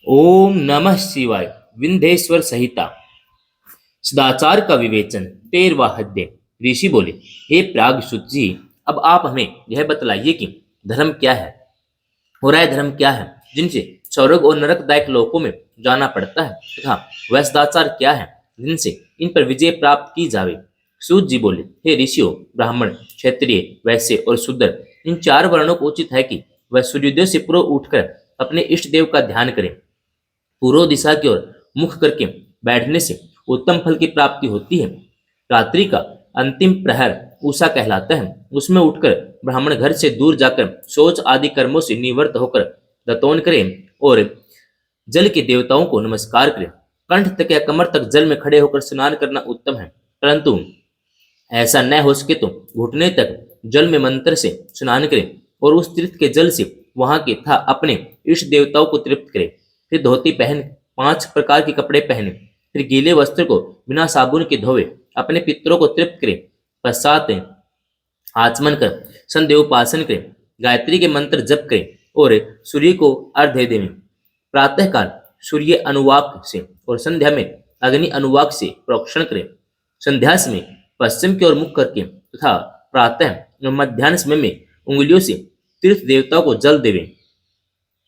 ओम नमः शिवाय। विंध्येश्वर संहिता सदाचार का विवेचन 13वां अध्याय। ऋषि बोले, हे प्रागसुत जी, अब आप हमें यह बतलाइए कि धर्म क्या है और धर्म क्या है जिनसे स्वर्ग और नरकदायक लोकों में जाना पड़ता है, तथा वह सदाचार क्या है जिनसे इन पर विजय प्राप्त की जावे। सूत जी बोले, हे ऋषियों, ब्राह्मण, क्षत्रिय, वैश्य और शूद्र, इन चार वर्णों को उचित है कि वह सूर्योदय से पूर्व उठकर अपने इष्ट देव का ध्यान करें। पूर्व दिशा की ओर मुख करके बैठने से उत्तम फल की प्राप्ति होती है। रात्रि का अंतिम प्रहर उषा कहलाता है। उसमें उठकर ब्राह्मण घर से दूर जाकर शौच आदि कर्मों से निवृत्त होकर दतौन करें और जल के देवताओं को नमस्कार करें। कंठ तक या कमर तक जल में खड़े होकर स्नान करना उत्तम है, परंतु ऐसा न हो सके तो घुटने तक जल में मंत्र से स्नान करें और उस तीर्थ के जल से वहां के था अपने इष्ट देवताओं को तृप्त करें। फिर धोती पहन 5 प्रकार के कपड़े पहने, फिर गीले वस्त्र को बिना साबुन के धोवे अपने पितरों को तृप्त करें। पश्चात आचमन कर संध्या उपासन करें, गायत्री के मंत्र जप करें और सूर्य को अर्घ्य देवें। प्रातःकाल सूर्य अनुवाक से और संध्या में अग्नि अनुवाक से प्रोक्षण करें। संध्या में पश्चिम की ओर मुख करके तथा प्रातः और मध्याह्न समय में उंगलियों से तीर्थ देवताओं को जल देवें।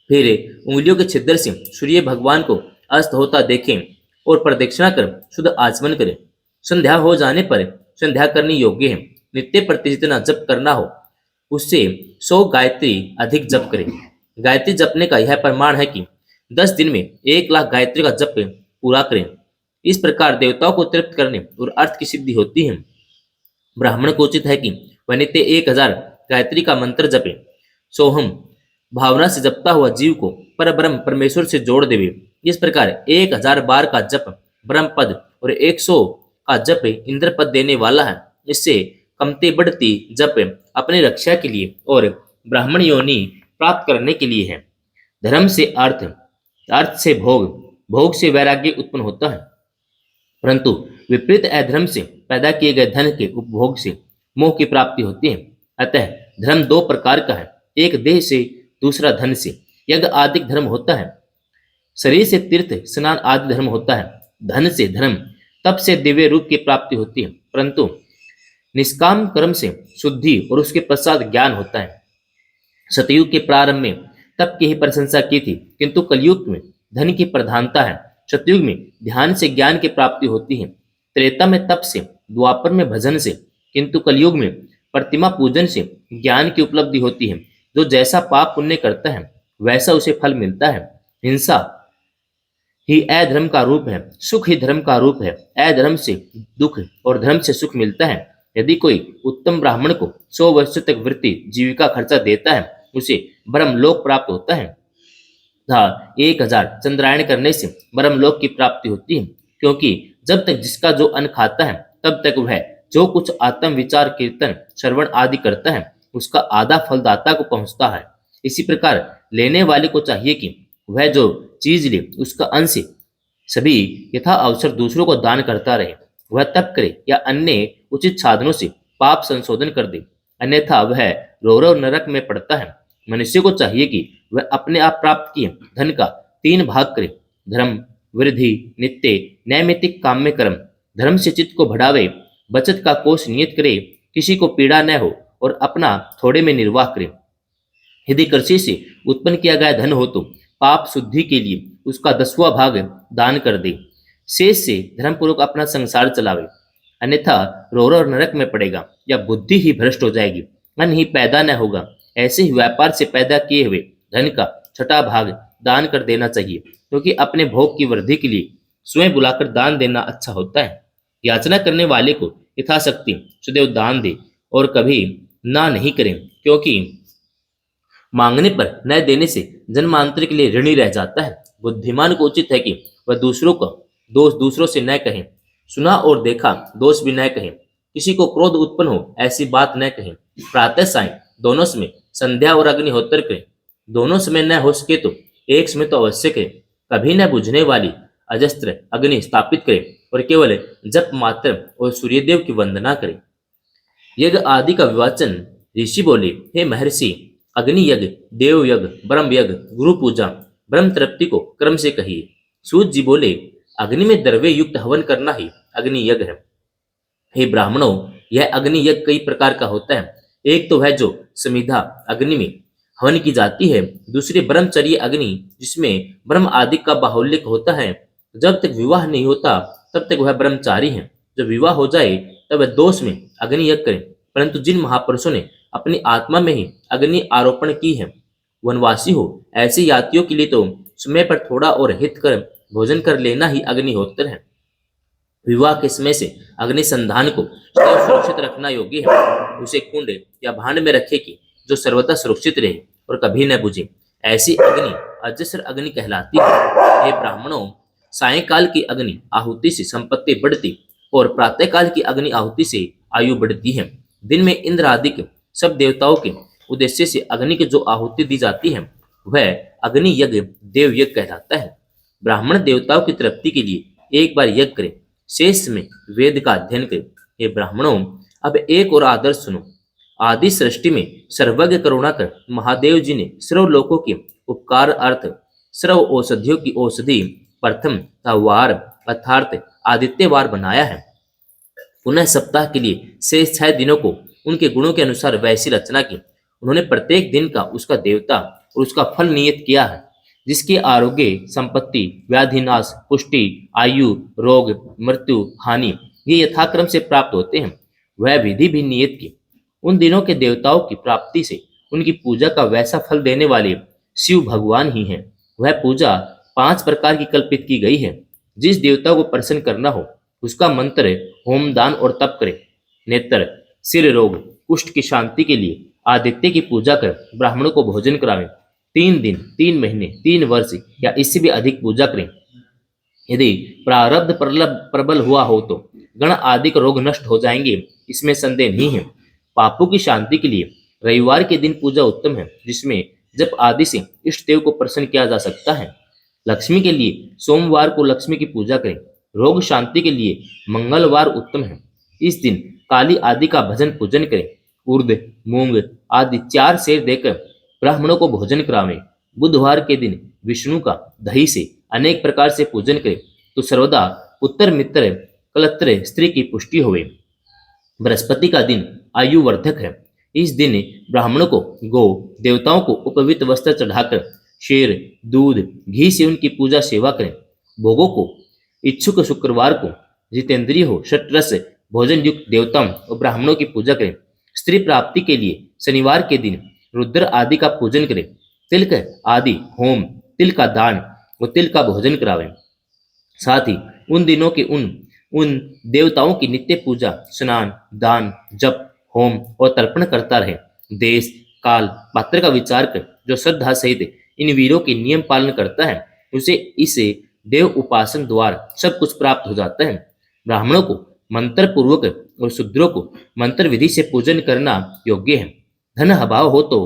फिर उंगलियों के छिद्र से सूर्य भगवान को अस्त होता देखें और प्रदक्षिणा कर शुद्ध आचमन करें। संध्या हो जाने पर संध्या करनी योग्य है। नित्य प्रति जितना जप करना हो उससे 100 गायत्री अधिक जप करें। गायत्री जपने का यह प्रमाण है कि 10 दिन में 1 लाख गायत्री का जप पूरा करें। इस प्रकार देवताओं को तृप्त करने और अर्थ की सिद्धि होती है। ब्राह्मण को उचित है कि वह नित्य 1000 गायत्री का मंत्र जपे। सोहम भावना से जपता हुआ जीव को पर ब्रह्म परमेश्वर से जोड़ देवे। इस प्रकार 1000 बार का जप ब्रह्म पद और 100 का जप इंद्र पद देने वाला है। इससे कमती बढ़ती जप अपनी रक्षा के लिए और ब्राह्मण योनि प्राप्त करने के लिए है। धर्म से अर्थ, अर्थ से भोग, भोग से वैराग्य उत्पन्न होता है, परंतु विपरीत अधर्म से पैदा किए गए धन के उपभोग से मोह की प्राप्ति होती है। अतः धर्म 2 प्रकार का है, एक देह से, दूसरा धन से। यज्ञ आदि धर्म होता है, शरीर से तीर्थ स्नान आदि धर्म होता है। धन से धर्म, तप से दिव्य रूप की प्राप्ति होती है, परंतु निष्काम कर्म से शुद्धि और उसके पश्चात ज्ञान होता है। सतयुग के प्रारंभ में तप की ही प्रशंसा की थी, किंतु कलयुग में धन की प्रधानता है। सतयुग में ध्यान से ज्ञान की प्राप्ति होती है, त्रेता में तप से, द्वापर में भजन से, किंतु कलयुग में प्रतिमा पूजन से ज्ञान की उपलब्धि होती है। जो जैसा पाप पुण्य करता है वैसा उसे फल मिलता है। हिंसा ही अधर्म का रूप है, सुख ही धर्म का रूप है। अधर्म से दुख और धर्म से सुख मिलता है। यदि कोई उत्तम ब्राह्मण को 100 वर्ष तक वृत्ति जीविका खर्चा देता है, उसे ब्रह्मलोक प्राप्त होता है तथा 1000 चंद्रायण करने से ब्रह्मलोक की प्राप्ति होती है। क्योंकि जब तक जिसका जो अन्न खाता है तब तक वह जो कुछ आत्म विचार, कीर्तन, श्रवण आदि करता है उसका आधा फल दाता को पहुंचता है। इसी प्रकार लेने वाले को चाहिए कि वह जो चीज ले उसका अंश सभी यथा अवसर दूसरों को दान करता रहे। वह तप करे या अन्य उचित साधनों से पाप संशोधन कर दे, अन्यथा वह रौरव नरक में पड़ता है। मनुष्य को चाहिए कि वह अपने आप प्राप्त किए धन का 3 भाग करे। धर्म, वृद्धि, नित्य, नैमित्तिक काम्य कर्म। धर्म से चित्त को बढ़ावे, बचत का कोष नियत करे, किसी को पीड़ा न हो और अपना थोड़े में निर्वाह करे। यदि कृषि से उत्पन्न किया गया धन हो तो पाप शुद्धि के लिए उसका 10वां भाग दान कर दे। शेष से धर्मपूर्वक अपना संसार चलावे, अन्यथा रौरव नरक में पड़ेगा या बुद्धि ही भ्रष्ट हो जाएगी, अन्न ही पैदा न होगा। ऐसे ही व्यापार से पैदा किए हुए धन का 6वां भाग दान कर देना चाहिए, क्योंकि अपने भोग की वृद्धि के लिए स्वयं बुलाकर दान देना अच्छा होता है। याचना करने वाले को यथाशक्ति सदैव दान दे और कभी ना नहीं करें, क्योंकि मांगने पर न देने से जन्मांतर के लिए ऋणी रह जाता है। बुद्धिमान को उचित है कि वह दूसरों का दोष दूसरों से न कहें, सुना और देखा दोष भी न कहें। किसी को क्रोध उत्पन्न हो ऐसी बात न कहें। प्रातः सायं दोनों समय संध्या और अग्निहोत्र करें। दोनों समय न हो सके तो एक समय तो अवश्य करें। कभी न बुझने वाली अजस्त्र अग्नि स्थापित करें और केवल जप मात्र और सूर्यदेव की वंदना करें। यज्ञ आदि का विवाचन ऋषि बोले, हे महर्षि, अग्नि यज्ञ, देव यज्ञ, ब्रह्म यज्ञ, गुरु पूजा, ब्रह्म तृप्ति को क्रम से कहिए। सूत जी बोले, अग्नि में द्रव्य युक्त हवन करना ही अग्नि यज्ञ है। हे ब्राह्मणों, यह अग्नि यज्ञ कई प्रकार का होता है। एक तो है जो समिधा अग्नि में हवन की जाती है, दूसरी ब्रह्मचर्य अग्नि जिसमें ब्रह्म आदि का बाहुल्य होता है। जब तक विवाह नहीं होता तब तक वह ब्रह्मचारी है। जब विवाह हो जाए तब वह दोष में अग्नि यज्ञ करें। परंतु जिन महापुरुषों ने अपनी आत्मा में ही अग्नि आरोपण की है, वनवासी हो ऐसे यात्रियों के लिए तो समय पर थोड़ा और हित कर भोजन कर लेना ही अग्निहोत्र है। विवाह के समय से अग्नि संधान को सदैव सुरक्षित रखना योग्य है। उसे कुंड या भांड में रखे कि जो सर्वदा सुरक्षित रहे और कभी न बुझे। ऐसी अग्नि अजस्र अग्नि कहलाती है। हे ब्राह्मणों, सायंकाल की अग्नि आहुति से संपत्ति बढ़ती और प्रातःकाल की अग्नि आहुति से आयु बढ़ती है। दिन में इंद्र आदि के सब देवताओं के उद्देश्य से अग्नि की जो आहुति दी जाती है वह अग्नि यज्ञ देव यज्ञ कहलाता है। ब्राह्मण देवताओं की तृप्ति के लिए एक बार यज्ञ करे, शेष में वेद का अध्ययन करे। हे ब्राह्मणों, अब एक और आदर्श सुनो। आदि सृष्टि में सर्वज्ञ करुणा कर महादेव जी ने सर्व लोकों के उपकार अर्थ सर्व औषधियों की औषधि प्रथम वार अर्थात आदित्यवार बनाया है। पुनः सप्ताह के लिए शेष 6 दिनों को उनके गुणों के अनुसार वैसी रचना की। उन्होंने प्रत्येक दिन का उसका देवता और उसका फल नियत किया है, जिसके आरोग्य, संपत्ति, व्याधिनाश, पुष्टि, आयु, रोग, मृत्यु, हानि ये यथाक्रम से प्राप्त होते हैं। वह विधि भी नियत की। उन दिनों के देवताओं की प्राप्ति से उनकी पूजा का वैसा फल देने वाले शिव भगवान ही हैं। वह पूजा 5 प्रकार की कल्पित की गई है। जिस देवता को प्रसन्न करना हो उसका मंत्र होम, दान और तप करे। नेत्र, सिर रोग, कुष्ठ की शांति के लिए आदित्य की पूजा कर ब्राह्मणों को भोजन करावें। 3 दिन, 3 महीने, 3 वर्ष या इससे भी अधिक पूजा करें। यदि प्रारब्ध प्रबल हुआ हो तो गण आदि के रोग नष्ट हो जाएंगे, इसमें संदेह नहीं है। पापों की शांति के लिए रविवार के दिन पूजा उत्तम है, जिसमें जप आदि से इष्ट देव को प्रसन्न किया जा सकता है। लक्ष्मी के लिए सोमवार को लक्ष्मी की पूजा करें। रोग शांति के लिए मंगलवार उत्तम है। इस दिन काली आदि का भजन पूजन करें। उर्द, मूंग आदि 4 सेर देकर ब्राह्मणों को भोजन करावें। बुधवार के दिन विष्णु का दही से अनेक प्रकार से पूजन करें तो सर्वदा पुत्र मित्र कलत्र स्त्री की पुष्टि होवे। बृहस्पति का दिन आयुवर्धक है। इस दिन ब्राह्मणों को गौ देवताओं को उपवित वस्त्र चढ़ाकर शेर, दूध, घी से उनकी पूजा सेवा करें। भोगों को इच्छुक शुक्रवार को जितेंद्रिय हो षट्रस भोजन युक्त देवताओं और ब्राह्मणों की पूजा करें। स्त्री प्राप्ति के लिए शनिवार के दिन रुद्र आदि का पूजन करें। तिलक आदि होम, तिल का दान और तिल का भोजन करावें। साथ ही उन दिनों के उन देवताओं की नित्य पूजा, स्नान, दान, जप, होम और तर्पण करता रहे। देश, काल, पात्र का विचार कर जो श्रद्धा सहित इन वीरों के नियम पालन करता है उसे इसे देव उपासन द्वारा सब कुछ प्राप्त हो जाता है। ब्राह्मणों को मंत्र पूर्वक और शूद्रों को मंत्र विधि से पूजन करना योग्य है। धन अभाव हो तो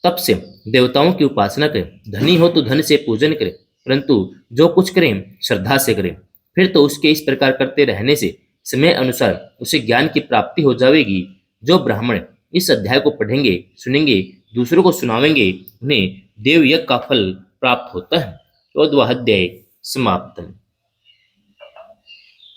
तप से देवताओं की उपासना करें। धनी हो तो धन से पूजन करें, परंतु जो कुछ करें श्रद्धा से करें। फिर तो उसके इस प्रकार करते रहने से समय अनुसार उसे ज्ञान की प्राप्ति हो जाएगी। जो ब्राह्मण इस अध्याय को पढ़ेंगे, सुनेंगे, दूसरों को सुनावेंगे, उन्हें देव यज्ञ का फल प्राप्त होता है। 14वां अध्याय समाप्त।